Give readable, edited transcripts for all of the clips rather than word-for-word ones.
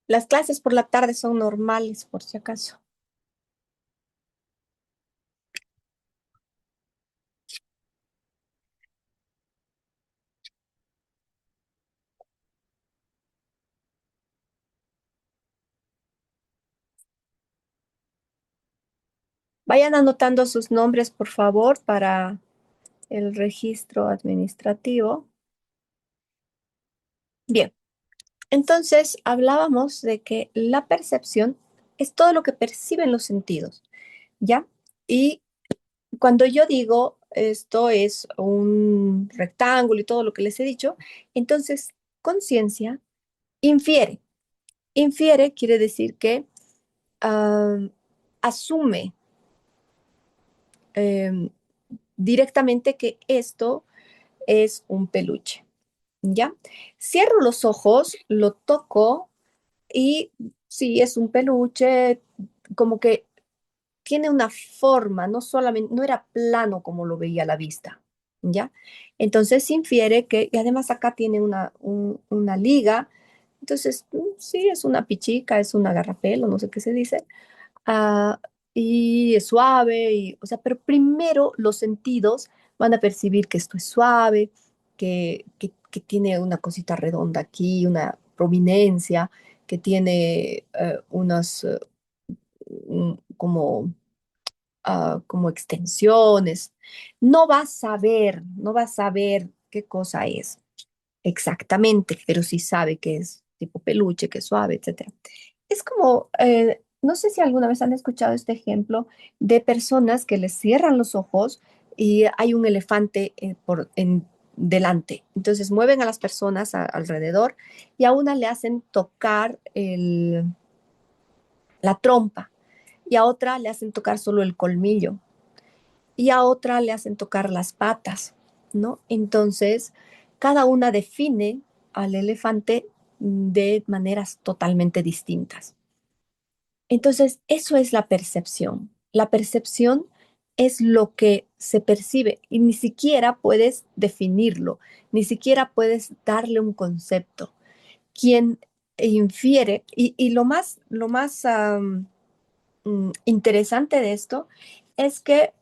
Las clases por la tarde son normales, por si acaso. Vayan anotando sus nombres, por favor, para el registro administrativo. Bien, entonces hablábamos de que la percepción es todo lo que perciben los sentidos, ¿ya? Y cuando yo digo esto es un rectángulo y todo lo que les he dicho, entonces conciencia infiere. Infiere quiere decir que ah, asume em, directamente que esto es un peluche, ¿ya? Cierro los ojos, lo toco y sí, es un peluche, como que tiene una forma, no solamente, no era plano como lo veía a la vista, ¿ya? Entonces se infiere que, y además acá tiene una liga, entonces sí, es una pichica, es una garrapelo, no sé qué se dice, ah, y es suave, y, o sea, pero primero los sentidos van a percibir que esto es suave, que tiene una cosita redonda aquí, una prominencia, que tiene unas como, como extensiones. No va a saber qué cosa es exactamente, pero sí sabe que es tipo peluche, que es suave, etcétera. Es como, no sé si alguna vez han escuchado este ejemplo de personas que les cierran los ojos y hay un elefante en delante. Entonces mueven a las personas alrededor y a una le hacen tocar la trompa y a otra le hacen tocar solo el colmillo y a otra le hacen tocar las patas, ¿no? Entonces, cada una define al elefante de maneras totalmente distintas. Entonces, eso es la percepción. La percepción es lo que se percibe y ni siquiera puedes definirlo, ni siquiera puedes darle un concepto. Quien infiere, y lo más interesante de esto es que,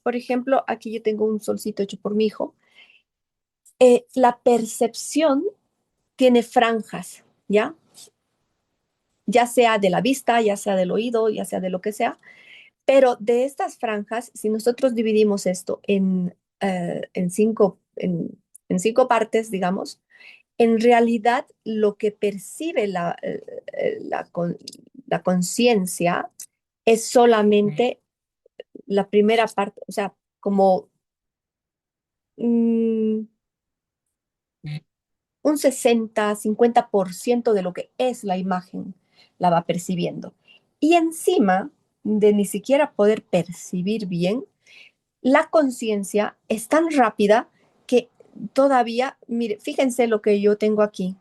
por ejemplo, aquí yo tengo un solcito hecho por mi hijo. La percepción tiene franjas, ¿ya? Ya sea de la vista, ya sea del oído, ya sea de lo que sea, pero de estas franjas, si nosotros dividimos esto en cinco partes, digamos, en realidad lo que percibe la conciencia es solamente la primera parte, o sea, como mm, un 60-50% de lo que es la imagen la va percibiendo. Y encima de ni siquiera poder percibir bien, la conciencia es tan rápida que todavía, mire, fíjense lo que yo tengo aquí.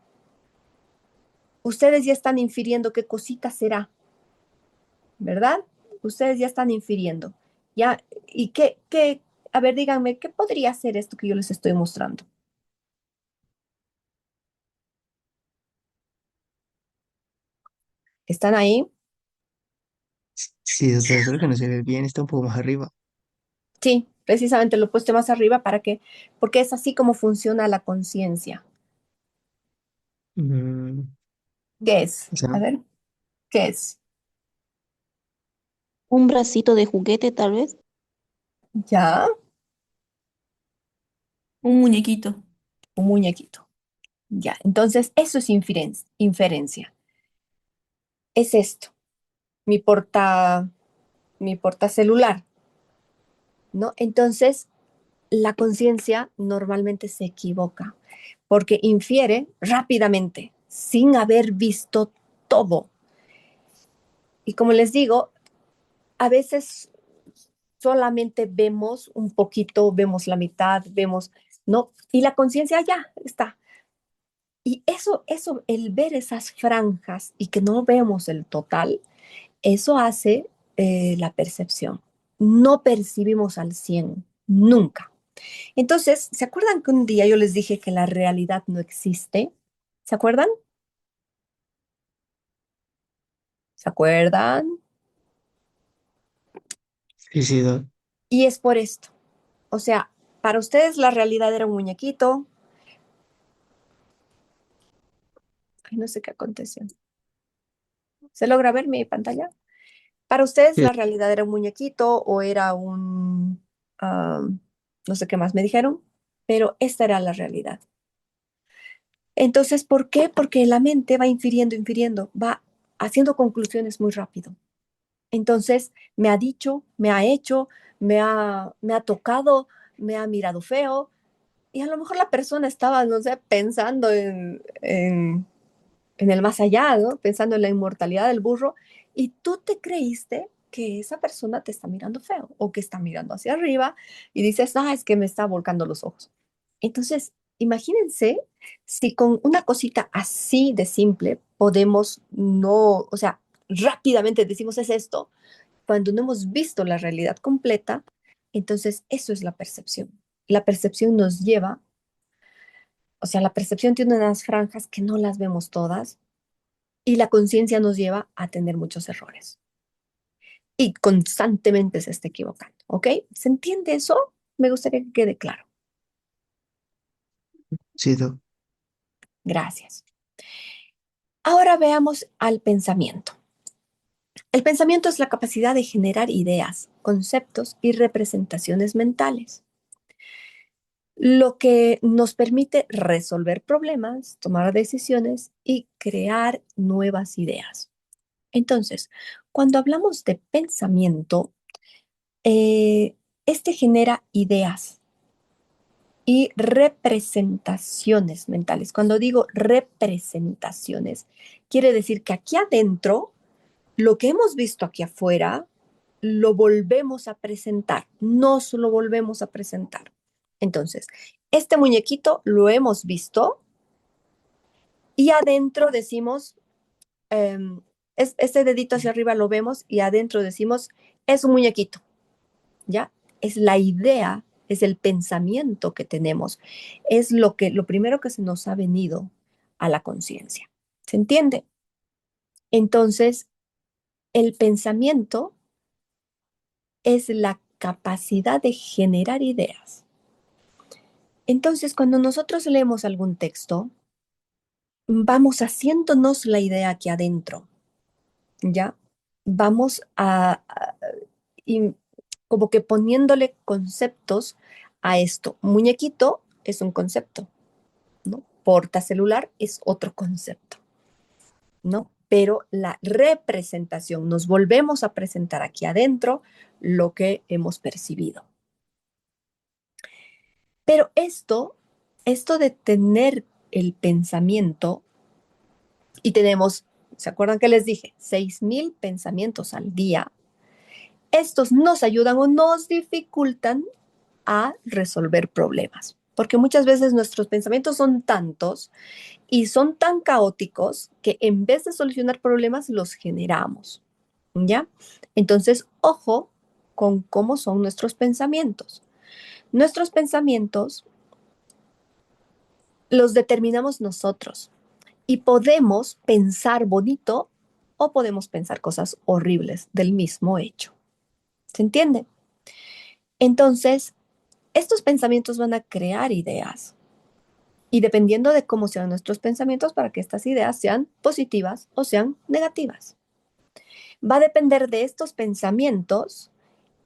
Ustedes ya están infiriendo qué cosita será, ¿verdad? Ustedes ya están infiriendo. Ya, ¿y a ver, díganme, qué podría ser esto que yo les estoy mostrando? ¿Están ahí? Sí, doctora, solo que no se ve bien, está un poco más arriba. Sí, precisamente lo he puesto más arriba para que, porque es así como funciona la conciencia. Mm, ¿Qué es? o sea, A ver, ¿qué es? Un bracito de juguete, tal vez. Ya, Un muñequito. un muñequito. Ya, entonces eso es inferencia. Es esto, mi mi portacelular, ¿no? Entonces, la conciencia normalmente se equivoca porque infiere rápidamente, sin haber visto todo. Y como les digo, a veces solamente vemos un poquito, vemos la mitad, vemos, ¿no? Y la conciencia ya está. Y eso, el ver esas franjas y que no vemos el total, eso hace la percepción. No percibimos al 100 nunca. Entonces, ¿se acuerdan que un día yo les dije que la realidad no existe? ¿Se acuerdan? ¿Se acuerdan? Sí, sí, Doc. Y es por esto. O sea, para ustedes la realidad era un muñequito. Ay, no sé qué aconteció. ¿Se logra ver mi pantalla? Para ustedes Sí, la realidad era un muñequito o era no sé qué más me dijeron, pero esta era la realidad. Entonces, ¿por qué? Porque la mente va infiriendo, infiriendo, va haciendo conclusiones muy rápido. Entonces, me ha dicho, me ha hecho, me ha tocado, me ha mirado feo, y a lo mejor la persona estaba, no sé, pensando en el más allá, ¿no? Pensando en la inmortalidad del burro, y tú te creíste que esa persona te está mirando feo o que está mirando hacia arriba y dices, ah, es que me está volcando los ojos. Entonces, imagínense si con una cosita así de simple podemos no, o sea, rápidamente decimos es esto, cuando no hemos visto la realidad completa, entonces eso es la percepción. La percepción nos lleva, o sea, la percepción tiene unas franjas que no las vemos todas y la conciencia nos lleva a tener muchos errores. Y constantemente se está equivocando, ¿ok? ¿Se entiende eso? Me gustaría que quede claro. sí, Doc. Gracias. Ahora veamos al pensamiento. El pensamiento es la capacidad de generar ideas, conceptos y representaciones mentales, lo que nos permite resolver problemas, tomar decisiones y crear nuevas ideas. Entonces, cuando hablamos de pensamiento, eh, este genera ideas y representaciones mentales. Cuando digo representaciones, quiere decir que aquí adentro, lo que hemos visto aquí afuera, lo volvemos a presentar, nos lo volvemos a presentar. Entonces, este muñequito lo hemos visto y adentro decimos, este dedito hacia arriba lo vemos y adentro decimos, es un muñequito. ¿Ya? Es la idea, es el pensamiento que tenemos, es lo primero que se nos ha venido a la conciencia. ¿Se entiende? Entonces, el pensamiento es la capacidad de generar ideas. Entonces, cuando nosotros leemos algún texto, vamos haciéndonos la idea aquí adentro, ¿ya? Vamos y como que poniéndole conceptos a esto. Muñequito es un concepto, ¿no? Portacelular es otro concepto, ¿no? Pero la representación, nos volvemos a presentar aquí adentro lo que hemos percibido. Pero esto de tener el pensamiento, y tenemos, ¿se acuerdan que les dije? 6,000 pensamientos al día. Estos nos ayudan o nos dificultan a resolver problemas, porque muchas veces nuestros pensamientos son tantos y son tan caóticos que en vez de solucionar problemas los generamos, ¿ya? Entonces, ojo con cómo son nuestros pensamientos. Nuestros pensamientos los determinamos nosotros y podemos pensar bonito o podemos pensar cosas horribles del mismo hecho. ¿Se entiende? Entonces, estos pensamientos van a crear ideas y dependiendo de cómo sean nuestros pensamientos para que estas ideas sean positivas o sean negativas. Va a depender de estos pensamientos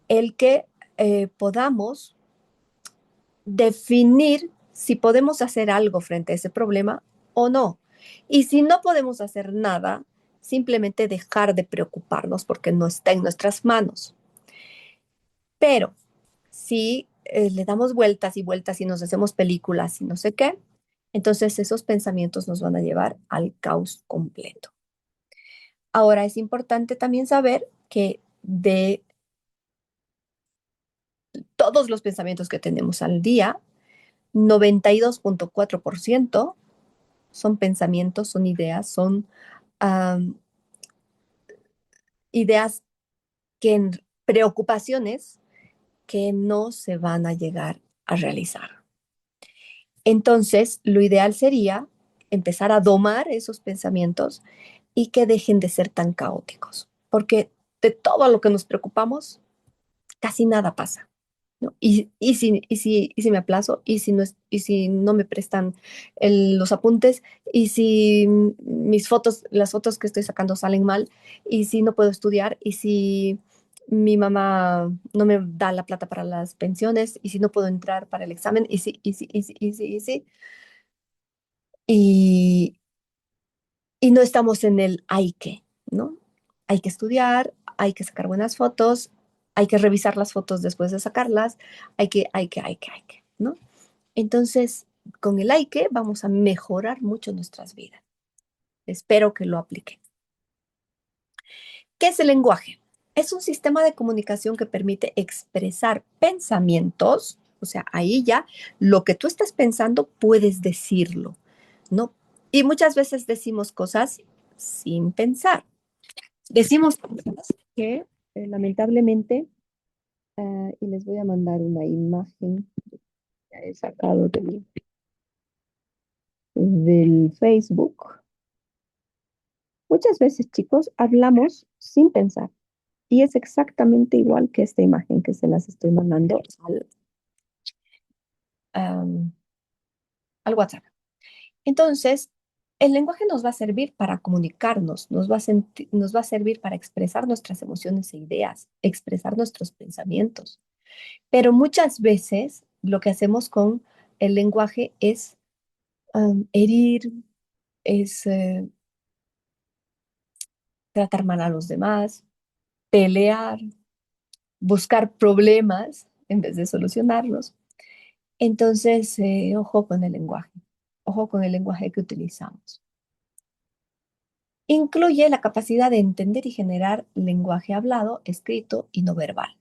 el que podamos definir si podemos hacer algo frente a ese problema o no. Y si no podemos hacer nada, simplemente dejar de preocuparnos porque no está en nuestras manos. Pero si le damos vueltas y vueltas y nos hacemos películas y no sé qué, entonces esos pensamientos nos van a llevar al caos completo. Ahora es importante también saber que de todos los pensamientos que tenemos al día, 92,4% son pensamientos, son ideas, son um, ideas preocupaciones que no se van a llegar a realizar. Entonces, lo ideal sería empezar a domar esos pensamientos y que dejen de ser tan caóticos, porque de todo lo que nos preocupamos, casi nada pasa, ¿no? Y si me aplazo, y si no me prestan los apuntes, y si mis fotos, las fotos que estoy sacando salen mal, y si no puedo estudiar, y si mi mamá no me da la plata para las pensiones, y si no puedo entrar para el examen, y y no estamos en el hay que, ¿no? Hay que estudiar, hay que sacar buenas fotos, hay que revisar las fotos después de sacarlas, hay que, ¿no? Entonces, con el hay que vamos a mejorar mucho nuestras vidas. Espero que lo apliquen. ¿Qué es el lenguaje? Es un sistema de comunicación que permite expresar pensamientos, o sea, ahí ya lo que tú estás pensando puedes decirlo, ¿no? Y muchas veces decimos cosas sin pensar. Decimos cosas que lamentablemente, y les voy a mandar una imagen que he sacado del Facebook. Muchas veces, chicos, hablamos sin pensar. Y es exactamente igual que esta imagen que se las estoy mandando am, al WhatsApp. Entonces, el lenguaje nos va a servir para comunicarnos, nos va a servir para expresar nuestras emociones e ideas, expresar nuestros pensamientos. Pero muchas veces lo que hacemos con el lenguaje es herir, es tratar mal a los demás, pelear, buscar problemas en vez de solucionarlos. Entonces, ojo con el lenguaje que utilizamos. Incluye la capacidad de entender y generar lenguaje hablado, escrito y no verbal.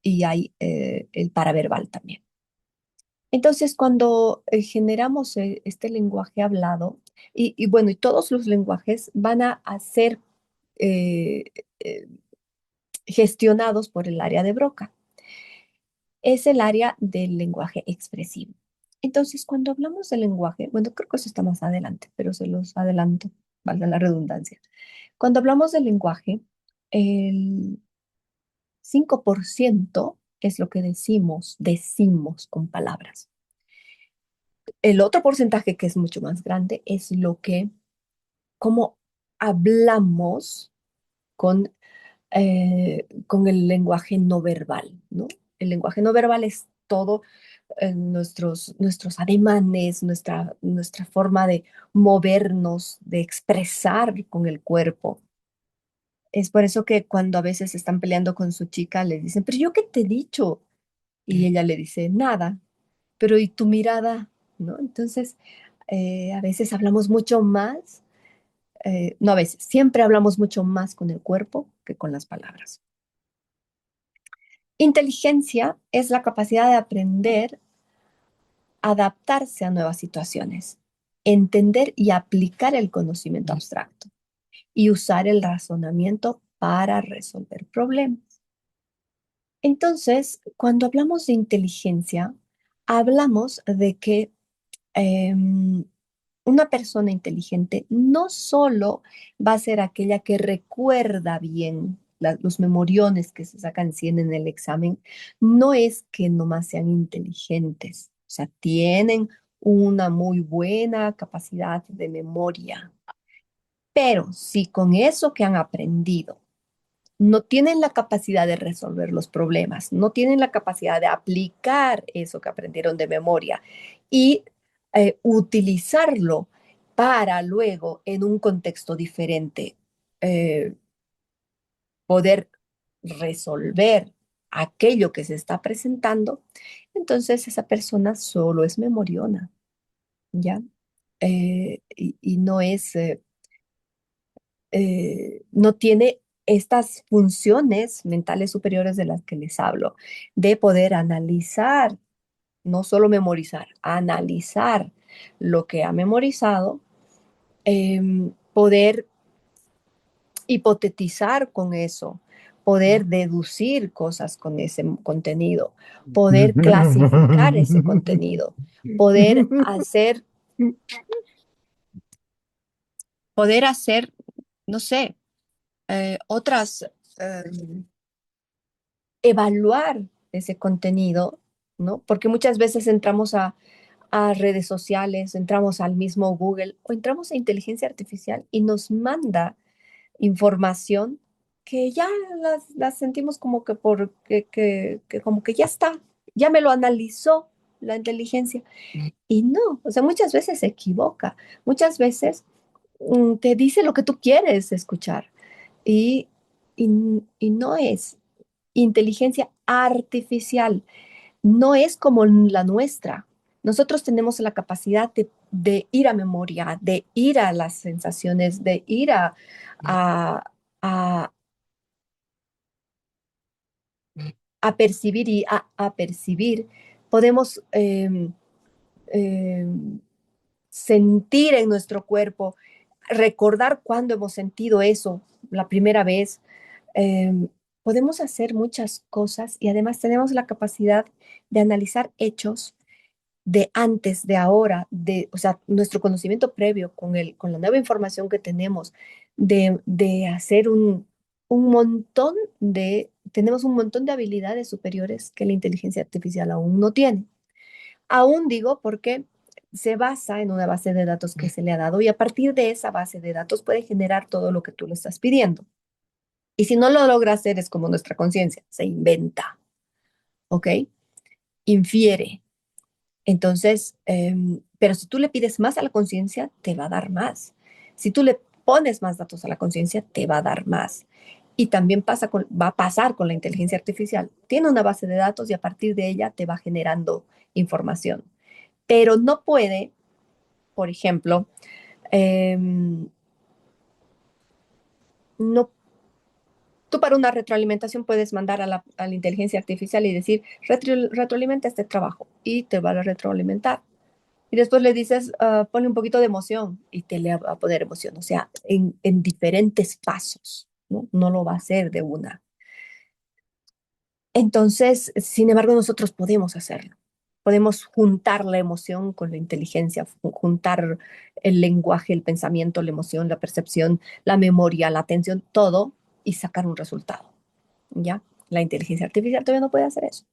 Y hay el paraverbal también. Entonces, cuando generamos este lenguaje hablado, bueno, y todos los lenguajes van a ser eh, eh, gestionados por el área de Broca. Es el área del lenguaje expresivo. Entonces, cuando hablamos del lenguaje, bueno, creo que eso está más adelante, pero se los adelanto, valga la redundancia. Cuando hablamos del lenguaje, el 5% es lo que decimos con palabras. El otro porcentaje, que es mucho más grande, es cómo hablamos con, con el lenguaje no verbal, ¿no? El lenguaje no verbal es todo nuestros ademanes, nuestra forma de movernos, de expresar con el cuerpo. Es por eso que cuando a veces están peleando con su chica, le dicen, pero yo qué te he dicho. Y ella le dice, nada, pero ¿y tu mirada? ¿No? Entonces, a veces hablamos mucho más, no a veces, siempre hablamos mucho más con el cuerpo que con las palabras. Inteligencia es la capacidad de aprender, adaptarse a nuevas situaciones, entender y aplicar el conocimiento abstracto y usar el razonamiento para resolver problemas. Entonces, cuando hablamos de inteligencia, hablamos de que una persona inteligente no solo va a ser aquella que recuerda bien los memoriones que se sacan 100 en el examen, no es que nomás sean inteligentes, o sea, tienen una muy buena capacidad de memoria, pero si con eso que han aprendido no tienen la capacidad de resolver los problemas, no tienen la capacidad de aplicar eso que aprendieron de memoria y utilizarlo para luego, en un contexto diferente, eh, poder resolver aquello que se está presentando, entonces esa persona solo es memoriona, ¿ya? Y no no tiene estas funciones mentales superiores de las que les hablo, de poder analizar, no solo memorizar, analizar lo que ha memorizado, poder hipotetizar con eso, poder deducir cosas con ese contenido, poder clasificar ese contenido, poder hacer no sé, otras, eh, evaluar ese contenido, ¿no? Porque muchas veces entramos a redes sociales, entramos al mismo Google o entramos a inteligencia artificial y nos manda información que ya las sentimos como que, que como que ya está, ya me lo analizó la inteligencia. Y no, o sea, muchas veces se equivoca, muchas veces te dice lo que tú quieres escuchar y, y, y no es inteligencia artificial, no es como la nuestra. Nosotros tenemos la capacidad de ir a memoria, de ir a las sensaciones, de ir a, a- a percibir y a percibir. Podemos em, sentir en nuestro cuerpo, recordar cuándo hemos sentido eso la primera vez. Em, Podemos hacer muchas cosas y además tenemos la capacidad de analizar hechos de antes, de ahora, o sea, nuestro conocimiento previo con la nueva información que tenemos, de hacer un montón tenemos un montón de habilidades superiores que la inteligencia artificial aún no tiene. Aún digo porque se basa en una base de datos que se le ha dado y a partir de esa base de datos puede generar todo lo que tú le estás pidiendo. Y si no lo logra hacer, es como nuestra conciencia, se inventa, ¿ok? Infiere. Entonces, pero si tú le pides más a la conciencia, te va a dar más. Si tú le pones más datos a la conciencia, te va a dar más. Y también va a pasar con la inteligencia artificial. Tiene una base de datos y a partir de ella te va generando información. Pero no puede, por ejemplo, em, no, tú para una retroalimentación puedes mandar a la inteligencia artificial y decir, retroalimenta este trabajo y te va a retroalimentar. Y después le dices, ponle un poquito de emoción y te le va a poner emoción, o sea, en diferentes pasos, ¿no? No lo va a hacer de una. Entonces, sin embargo, nosotros podemos hacerlo. Podemos juntar la emoción con la inteligencia, juntar el lenguaje, el pensamiento, la emoción, la percepción, la memoria, la atención, todo y sacar un resultado, ¿ya? La inteligencia artificial todavía no puede hacer eso.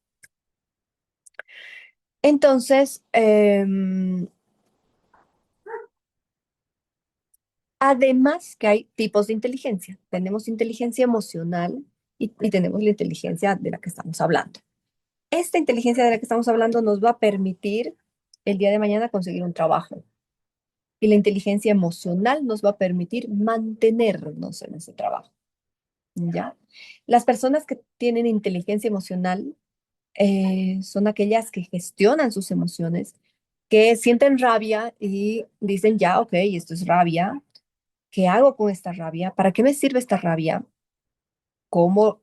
Entonces, además que hay tipos de inteligencia. Tenemos inteligencia emocional y tenemos la inteligencia de la que estamos hablando. Esta inteligencia de la que estamos hablando nos va a permitir el día de mañana conseguir un trabajo. Y la inteligencia emocional nos va a permitir mantenernos en ese trabajo. ¿Ya? Las personas que tienen inteligencia emocional son aquellas que gestionan sus emociones, que sienten rabia y dicen, ya, ok, esto es rabia. ¿Qué hago con esta rabia? ¿Para qué me sirve esta rabia? ¿Cómo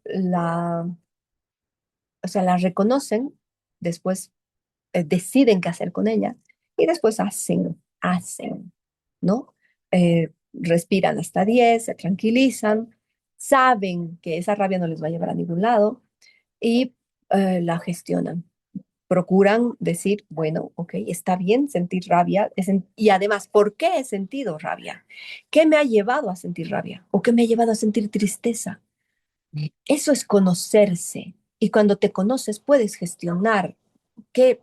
o sea, la reconocen? Después deciden qué hacer con ella y después hacen, ¿no? Respiran hasta 10, se tranquilizan, saben que esa rabia no les va a llevar a ningún lado y la gestionan. Procuran decir, bueno, ok, está bien sentir rabia y además, ¿por qué he sentido rabia? ¿Qué me ha llevado a sentir rabia? ¿O qué me ha llevado a sentir tristeza? Eso es conocerse y cuando te conoces puedes gestionar qué,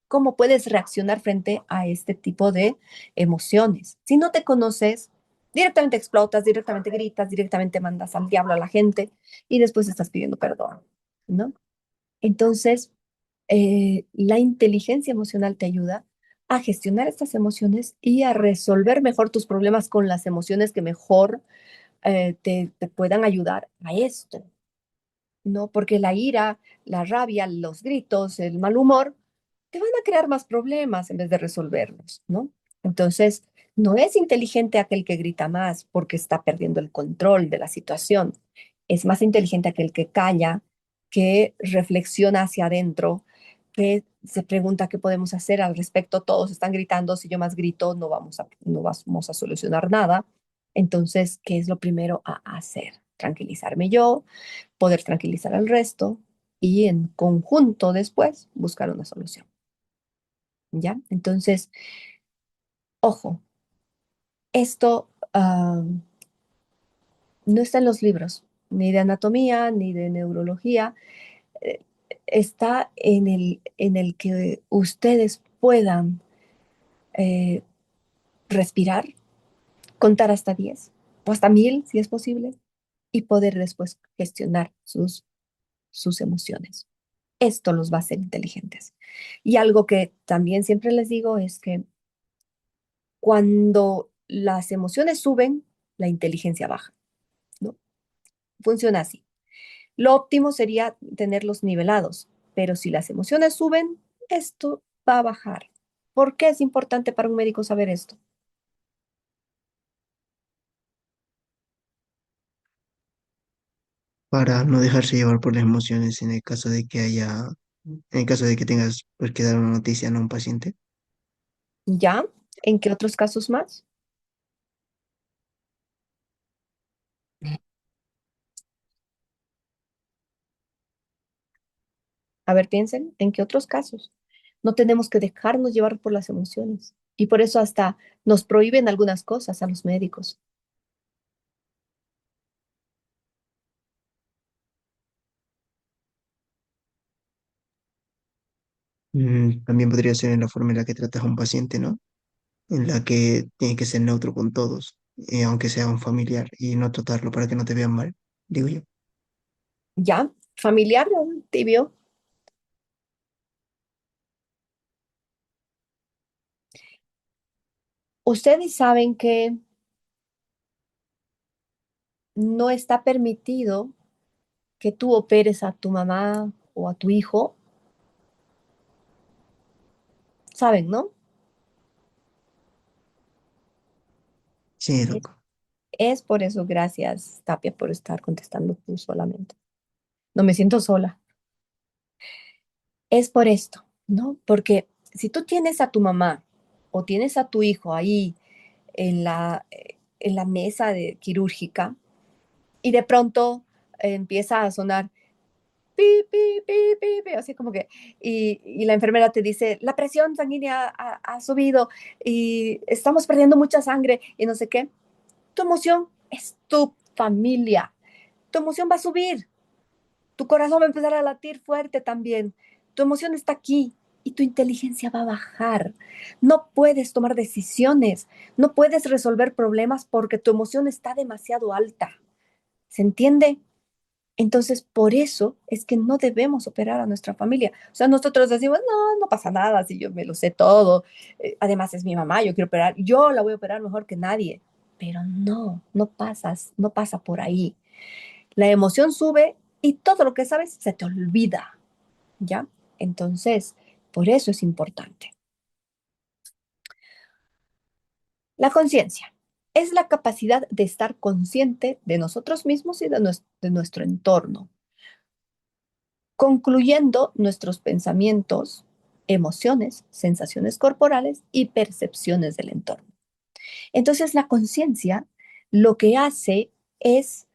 cómo puedes reaccionar frente a este tipo de emociones. Si no te conoces, directamente explotas, directamente gritas, directamente mandas al diablo a la gente y después estás pidiendo perdón, ¿no? Entonces, la inteligencia emocional te ayuda a gestionar estas emociones y a resolver mejor tus problemas con las emociones que mejor te puedan ayudar a esto, ¿no? Porque la ira, la rabia, los gritos, el mal humor, te van a crear más problemas en vez de resolverlos, ¿no? Entonces, no es inteligente aquel que grita más porque está perdiendo el control de la situación. Es más inteligente aquel que calla, que reflexiona hacia adentro, que se pregunta qué podemos hacer al respecto. Todos están gritando, si yo más grito, no vamos a solucionar nada. Entonces, ¿qué es lo primero a hacer? Tranquilizarme yo, poder tranquilizar al resto y en conjunto después buscar una solución. ¿Ya? Entonces, ojo, esto No está en los libros, ni de anatomía, ni de neurología. eh, Está en el que ustedes puedan eh, respirar, contar hasta 10 o hasta 1000 si es posible, y poder después gestionar sus emociones. Esto los va a hacer inteligentes. Y algo que también siempre les digo es que cuando las emociones suben, la inteligencia baja, ¿no? Funciona así. Lo óptimo sería tenerlos nivelados, pero si las emociones suben, esto va a bajar. ¿Por qué es importante para un médico saber esto? Para no dejarse llevar por las emociones en el caso de que haya, en el caso de que tengas pues, que dar una noticia ¿no? a un paciente. ¿Ya? ¿En qué otros casos más? A ver, piensen, ¿en qué otros casos? No tenemos que dejarnos llevar por las emociones. Y por eso hasta nos prohíben algunas cosas a los médicos. También podría ser en la forma en la que tratas a un paciente, ¿no? En la que tiene que ser neutro con todos, aunque sea un familiar, y no tratarlo para que no te vean mal, digo yo. ¿Ya? Familiar, ¿no? Tibio. Ustedes saben que no está permitido que tú operes a tu mamá o a tu hijo. ¿Saben, no? Sí, Es, loco. es por eso, gracias, Tapia, por estar contestando tú solamente. No me siento sola. Es por esto, ¿no? Porque si tú tienes a tu mamá o tienes a tu hijo ahí en la mesa de quirúrgica y de pronto empieza a sonar pi, pi, pi, pi, pi, así como que, y la enfermera te dice, la presión sanguínea ha subido y estamos perdiendo mucha sangre y no sé qué, tu emoción es tu familia, tu emoción va a subir, tu corazón va a empezar a latir fuerte también. Tu emoción está aquí y tu inteligencia va a bajar. No puedes tomar decisiones, no puedes resolver problemas porque tu emoción está demasiado alta. ¿Se entiende? Entonces, por eso es que no debemos operar a nuestra familia. O sea, nosotros decimos, no, no pasa nada, si yo me lo sé todo. Además, es mi mamá, yo quiero operar, yo la voy a operar mejor que nadie. Pero no, no pasa por ahí. La emoción sube y todo lo que sabes se te olvida, ¿ya? Entonces, por eso es importante. La conciencia es la capacidad de estar consciente de nosotros mismos y de nuestro entorno, concluyendo nuestros pensamientos, emociones, sensaciones corporales y percepciones del entorno. Entonces, la conciencia lo que hace es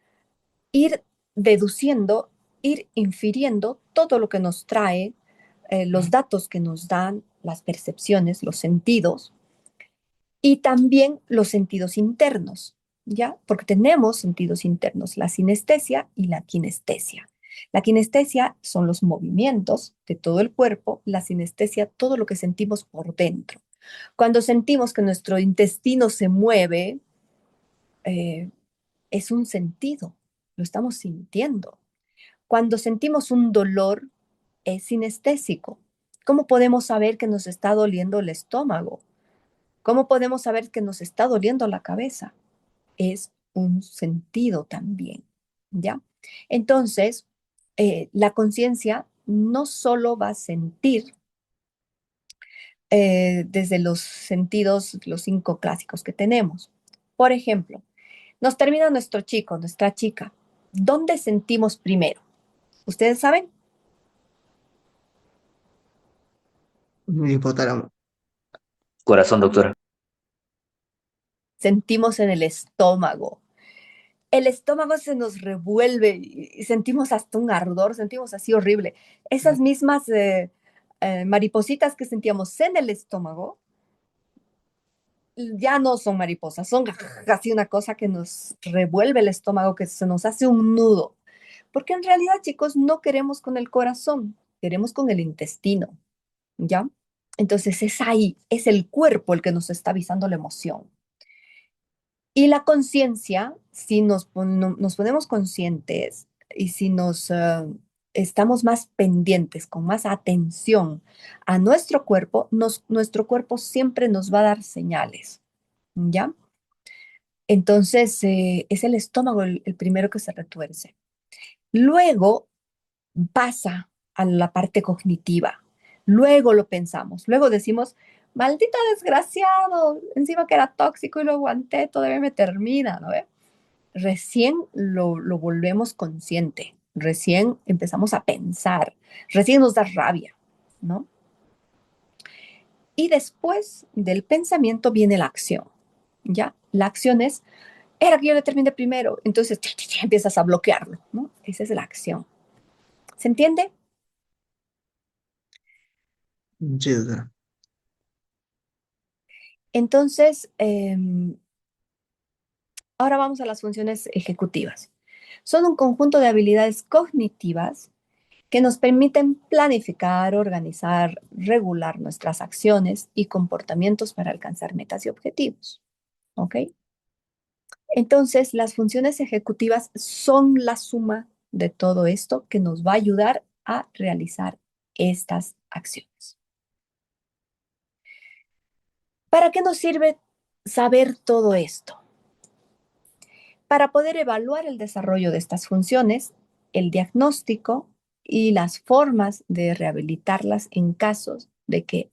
ir deduciendo, ir infiriendo todo lo que nos trae, los datos que nos dan, las percepciones, los sentidos y también los sentidos internos, ¿ya? Porque tenemos sentidos internos, la sinestesia y la kinestesia. La kinestesia son los movimientos de todo el cuerpo, la sinestesia, todo lo que sentimos por dentro. Cuando sentimos que nuestro intestino se mueve, eh, es un sentido, lo estamos sintiendo. Cuando sentimos un dolor, es sinestésico. ¿Cómo podemos saber que nos está doliendo el estómago? ¿Cómo podemos saber que nos está doliendo la cabeza? Es un sentido también, ¿ya? Entonces, la conciencia no solo va a sentir desde los sentidos, los 5 clásicos que tenemos. Por ejemplo, nos termina nuestro chico, nuestra chica. ¿Dónde sentimos primero? ¿Ustedes saben? El hipotálamo. Corazón, doctora. Sentimos en el estómago. El estómago se nos revuelve y sentimos hasta un ardor, sentimos así horrible. Esas mismas maripositas que sentíamos en el estómago ya no son mariposas, son casi una cosa que nos revuelve el estómago, que se nos hace un nudo. Porque en realidad, chicos, no queremos con el corazón, queremos con el intestino, ¿ya? Entonces es ahí, es el cuerpo el que nos está avisando la emoción. Y la conciencia, si nos ponemos conscientes y si estamos más pendientes, con más atención a nuestro cuerpo, nuestro cuerpo siempre nos va a dar señales, ¿ya? Entonces, es el estómago el primero que se retuerce. Luego pasa a la parte cognitiva. Luego lo pensamos. Luego decimos, maldito desgraciado, encima que era tóxico y lo aguanté, todavía me termina, ¿no ve? Recién lo volvemos consciente. Recién empezamos a pensar. Recién nos da rabia, ¿no? Y después del pensamiento viene la acción, ¿ya? La acción es era que yo le terminé primero. Entonces empiezas a bloquearlo, ¿no? Esa es la acción. ¿Se entiende? Sí, doctora. Entonces, ahora vamos a las funciones ejecutivas. Son un conjunto de habilidades cognitivas que nos permiten planificar, organizar, regular nuestras acciones y comportamientos para alcanzar metas y objetivos. ¿Ok? Entonces, las funciones ejecutivas son la suma de todo esto que nos va a ayudar a realizar estas acciones. ¿Para qué nos sirve saber todo esto? Para poder evaluar el desarrollo de estas funciones, el diagnóstico y las formas de rehabilitarlas en casos de que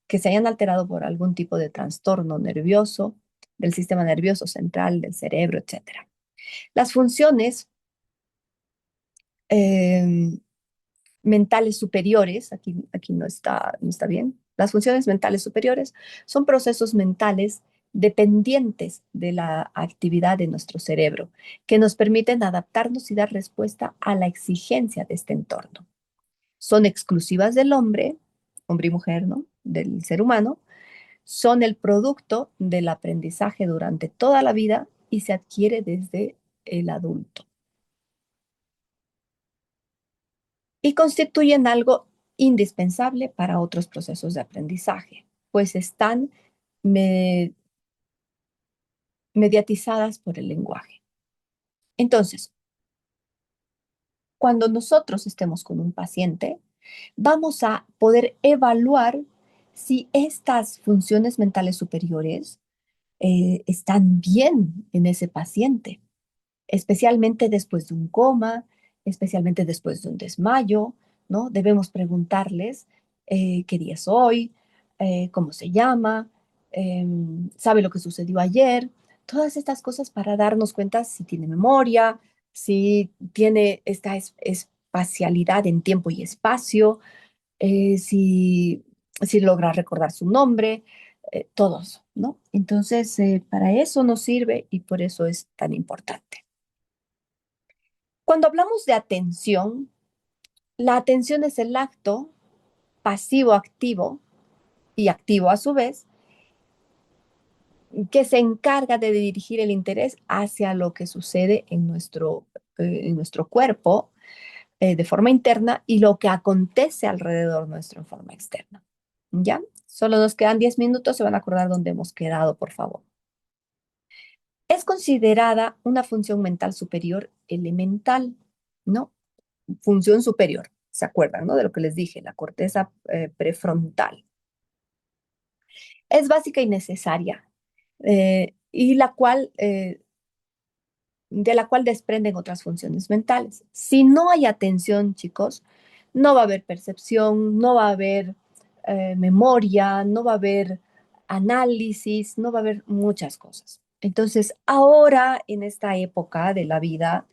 que se hayan alterado por algún tipo de trastorno nervioso, del sistema nervioso central, del cerebro, etc. Las funciones eh, mentales superiores, aquí no está bien, las funciones mentales superiores son procesos mentales dependientes de la actividad de nuestro cerebro, que nos permiten adaptarnos y dar respuesta a la exigencia de este entorno. Son exclusivas del hombre, hombre y mujer, ¿no? Del ser humano, son el producto del aprendizaje durante toda la vida y se adquiere desde el adulto. Y constituyen algo indispensable para otros procesos de aprendizaje, pues están me- mediatizadas por el lenguaje. Entonces, cuando nosotros estemos con un paciente, vamos a poder evaluar si estas funciones mentales superiores están bien en ese paciente, especialmente después de un coma, especialmente después de un desmayo, ¿no? Debemos preguntarles qué día es hoy, cómo se llama, sabe lo que sucedió ayer, todas estas cosas para darnos cuenta si tiene memoria, si tiene esta espacialidad en tiempo y espacio, si logra recordar su nombre, todos, ¿no? Entonces, para eso nos sirve y por eso es tan importante. Cuando hablamos de atención, la atención es el acto pasivo-activo y activo a su vez, que se encarga de dirigir el interés hacia lo que sucede en nuestro cuerpo de forma interna y lo que acontece alrededor nuestro en forma externa. ¿Ya? Solo nos quedan 10 minutos, se van a acordar dónde hemos quedado, por favor. Es considerada una función mental superior elemental, ¿no? Función superior, ¿se acuerdan, no? De lo que les dije, la corteza prefrontal. Es básica y necesaria, y de la cual desprenden otras funciones mentales. Si no hay atención, chicos, no va a haber percepción, no va a haber memoria, no va a haber análisis, no va a haber muchas cosas. Entonces, ahora, en esta época de la vida,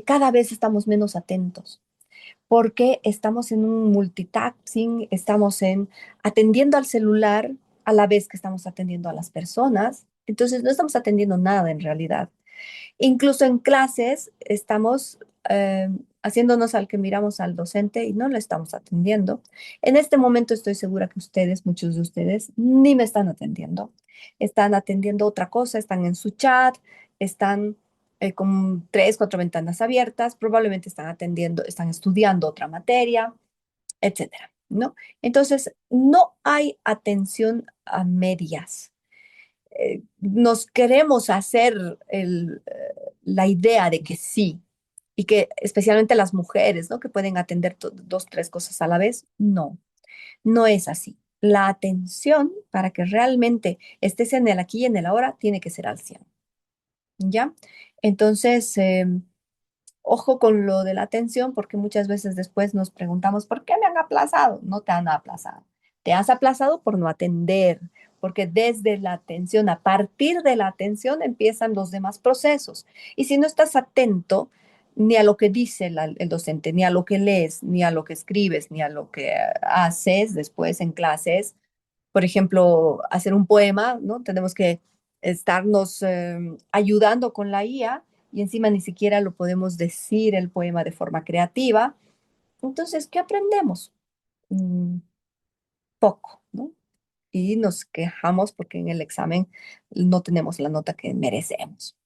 cada vez estamos menos atentos porque estamos en un multitasking, estamos atendiendo al celular a la vez que estamos atendiendo a las personas. Entonces, no estamos atendiendo nada en realidad. Incluso en clases estamos haciéndonos al que miramos al docente y no lo estamos atendiendo. En este momento estoy segura que ustedes, muchos de ustedes, ni me están atendiendo. Están atendiendo otra cosa, están en su chat, están con 3, 4 ventanas abiertas, probablemente están atendiendo, están estudiando otra materia, etcétera, ¿no? Entonces, no hay atención a medias. Nos queremos hacer la idea de que sí, y que especialmente las mujeres, ¿no? Que pueden atender dos, tres cosas a la vez. No, no es así. La atención para que realmente estés en el aquí y en el ahora tiene que ser al 100, ¿ya? Entonces, ojo con lo de la atención, porque muchas veces después nos preguntamos, ¿por qué me han aplazado? No te han aplazado. Te has aplazado por no atender, porque desde la atención, a partir de la atención empiezan los demás procesos. Y si no estás atento ni a lo que dice el docente, ni a lo que lees, ni a lo que escribes, ni a lo que haces después en clases, por ejemplo, hacer un poema, ¿no? Tenemos que estarnos ayudando con la IA y encima ni siquiera lo podemos decir el poema de forma creativa. Entonces, ¿qué aprendemos? Mm, Poco, ¿no? Y nos quejamos porque en el examen no tenemos la nota que merecemos.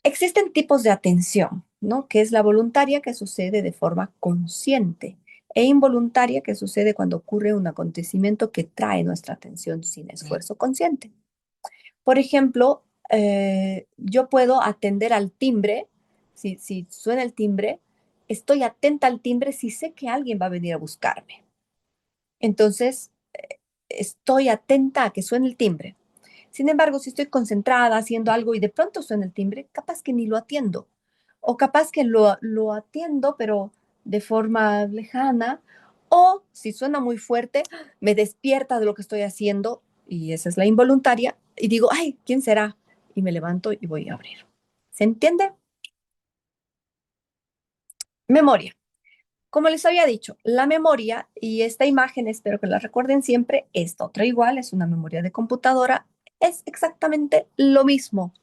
Existen tipos de atención, ¿no? Que es la voluntaria, que sucede de forma consciente, e involuntaria, que sucede cuando ocurre un acontecimiento que trae nuestra atención sin esfuerzo consciente. Por ejemplo, yo puedo atender al timbre, si suena el timbre, estoy atenta al timbre si sé que alguien va a venir a buscarme. Entonces, estoy atenta a que suene el timbre. Sin embargo, si estoy concentrada haciendo algo y de pronto suena el timbre, capaz que ni lo atiendo. O capaz que lo atiendo, pero de forma lejana. O si suena muy fuerte, me despierta de lo que estoy haciendo, y esa es la involuntaria, y digo, ay, ¿quién será? Y me levanto y voy a abrir. ¿Se entiende? Memoria. Como les había dicho, la memoria, y esta imagen espero que la recuerden siempre, esta otra igual, es una memoria de computadora, es exactamente lo mismo.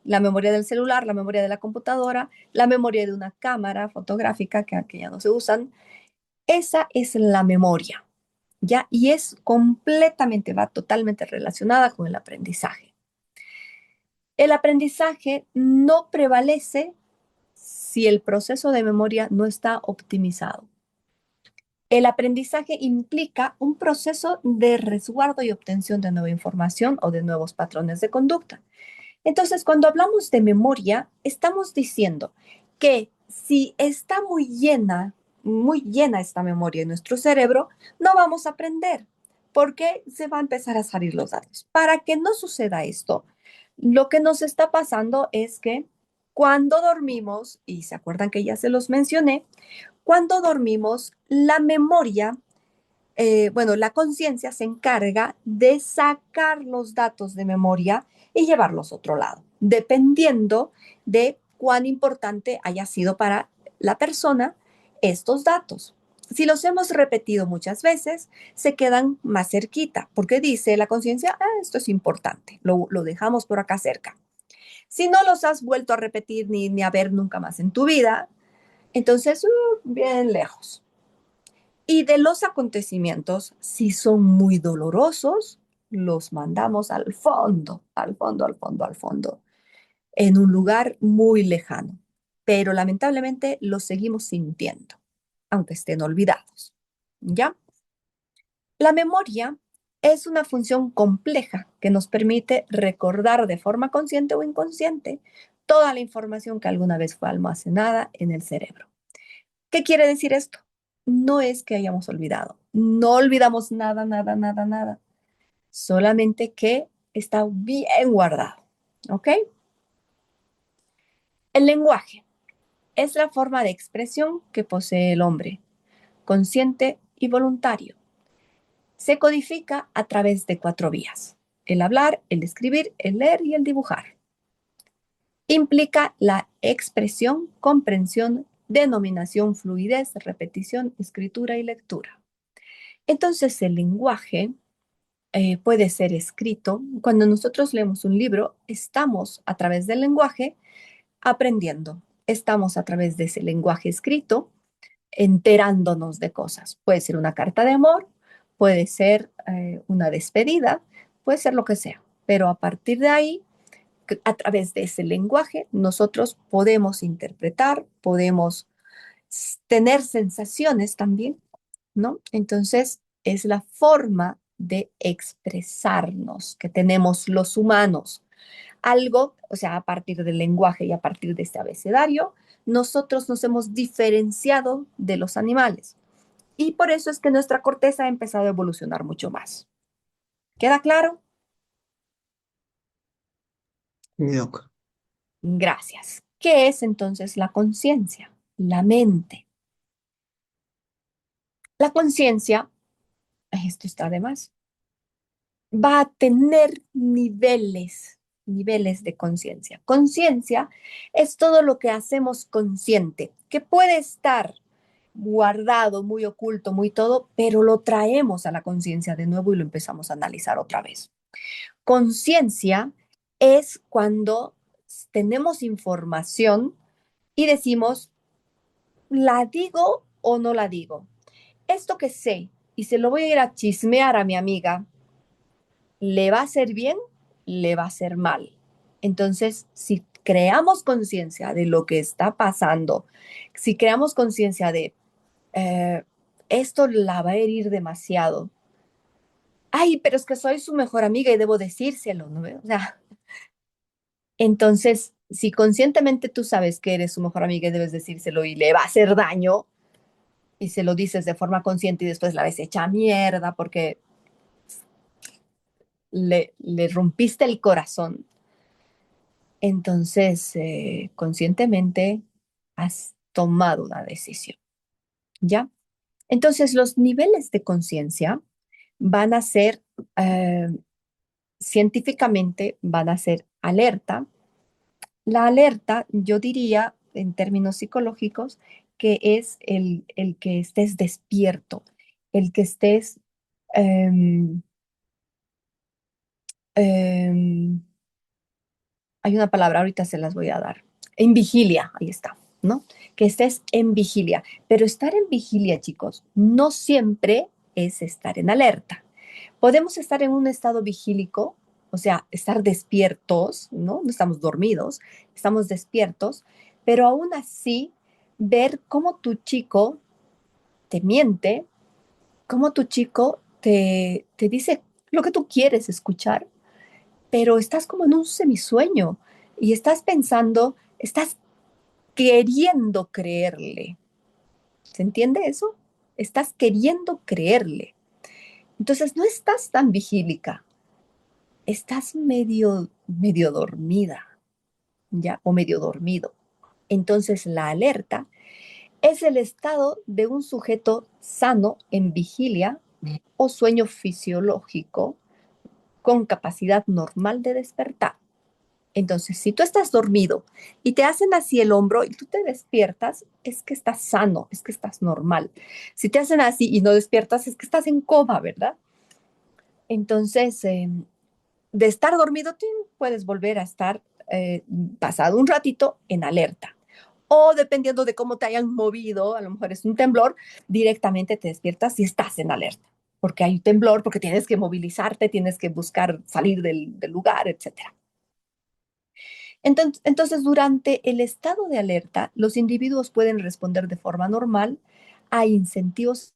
La memoria del celular, la memoria de la computadora, la memoria de una cámara fotográfica que ya no se usan, esa es la memoria, ¿ya? Y es completamente, va totalmente relacionada con el aprendizaje. El aprendizaje no prevalece si el proceso de memoria no está optimizado. El aprendizaje implica un proceso de resguardo y obtención de nueva información o de nuevos patrones de conducta. Entonces, cuando hablamos de memoria, estamos diciendo que si está muy llena esta memoria en nuestro cerebro, no vamos a aprender porque se va a empezar a salir los datos. Para que no suceda esto, lo que nos está pasando es que cuando dormimos, y se acuerdan que ya se los mencioné, cuando dormimos, la memoria, bueno, la conciencia se encarga de sacar los datos de memoria y llevarlos a otro lado, dependiendo de cuán importante haya sido para la persona estos datos. Si los hemos repetido muchas veces, se quedan más cerquita, porque dice la conciencia, ah, esto es importante, lo dejamos por acá cerca. Si no los has vuelto a repetir ni a ver nunca más en tu vida, entonces, bien lejos. Y de los acontecimientos, si son muy dolorosos, los mandamos al fondo, al fondo, al fondo, al fondo, en un lugar muy lejano. Pero lamentablemente los seguimos sintiendo, aunque estén olvidados. ¿Ya? La memoria es una función compleja que nos permite recordar de forma consciente o inconsciente toda la información que alguna vez fue almacenada en el cerebro. ¿Qué quiere decir esto? No es que hayamos olvidado. No olvidamos nada, nada, nada, nada. Solamente que está bien guardado. ¿Ok? El lenguaje es la forma de expresión que posee el hombre, consciente y voluntario. Se codifica a través de 4 vías: el hablar, el escribir, el leer y el dibujar. Implica la expresión, comprensión, denominación, fluidez, repetición, escritura y lectura. Entonces, el lenguaje puede ser escrito. Cuando nosotros leemos un libro, estamos a través del lenguaje aprendiendo. estamos a través de ese lenguaje escrito enterándonos de cosas. Puede ser una carta de amor, puede ser una despedida, puede ser lo que sea. Pero a partir de ahí, a través de ese lenguaje, nosotros podemos interpretar, podemos tener sensaciones también, ¿no? Entonces, es la forma de expresarnos que tenemos los humanos. Algo, o sea, a partir del lenguaje y a partir de este abecedario, nosotros nos hemos diferenciado de los animales. Y por eso es que nuestra corteza ha empezado a evolucionar mucho más. ¿Queda claro? Mi doc. Gracias. ¿Qué es entonces la conciencia? La mente. La conciencia, esto está de más, va a tener niveles de conciencia. Conciencia es todo lo que hacemos consciente, que puede estar guardado, muy oculto, muy todo, pero lo traemos a la conciencia de nuevo y lo empezamos a analizar otra vez. Conciencia es cuando tenemos información y decimos, ¿la digo o no la digo? Esto que sé y se lo voy a ir a chismear a mi amiga, ¿le va a hacer bien? ¿Le va a hacer mal? Entonces, si creamos conciencia de lo que está pasando, si creamos conciencia de eh, esto la va a herir demasiado. Ay, pero es que soy su mejor amiga y debo decírselo, ¿no? O sea, entonces, si conscientemente tú sabes que eres su mejor amiga y debes decírselo y le va a hacer daño, y se lo dices de forma consciente y después la ves hecha mierda porque le rompiste el corazón, entonces conscientemente has tomado una decisión, ¿ya? Entonces, los niveles de conciencia van a ser, eh, científicamente, van a ser alerta. La alerta, yo diría, en términos psicológicos, que es el que estés despierto, el que estés, em, em, hay una palabra, ahorita se las voy a dar, en vigilia, ahí está, ¿no? Que estés en vigilia. Pero estar en vigilia, chicos, no siempre es estar en alerta. Podemos estar en un estado vigílico, o sea, estar despiertos, ¿no? No estamos dormidos, estamos despiertos, pero aún así ver cómo tu chico te miente, cómo tu chico te dice lo que tú quieres escuchar, pero estás como en un semisueño y estás pensando, estás queriendo creerle. ¿Se entiende eso? Estás queriendo creerle. Entonces no estás tan vigílica, estás medio dormida, ¿ya? O medio dormido. Entonces la alerta es el estado de un sujeto sano en vigilia o sueño fisiológico con capacidad normal de despertar. Entonces, si tú estás dormido y te hacen así el hombro y tú te despiertas, es que estás sano, es que estás normal. Si te hacen así y no despiertas, es que estás en coma, ¿verdad? Entonces, de estar dormido, tú puedes volver a estar pasado un ratito en alerta. O dependiendo de cómo te hayan movido, a lo mejor es un temblor, directamente te despiertas y estás en alerta. Porque hay temblor, porque tienes que movilizarte, tienes que buscar salir del lugar, etcétera. Entonces, durante el estado de alerta, los individuos pueden responder de forma normal a incentivos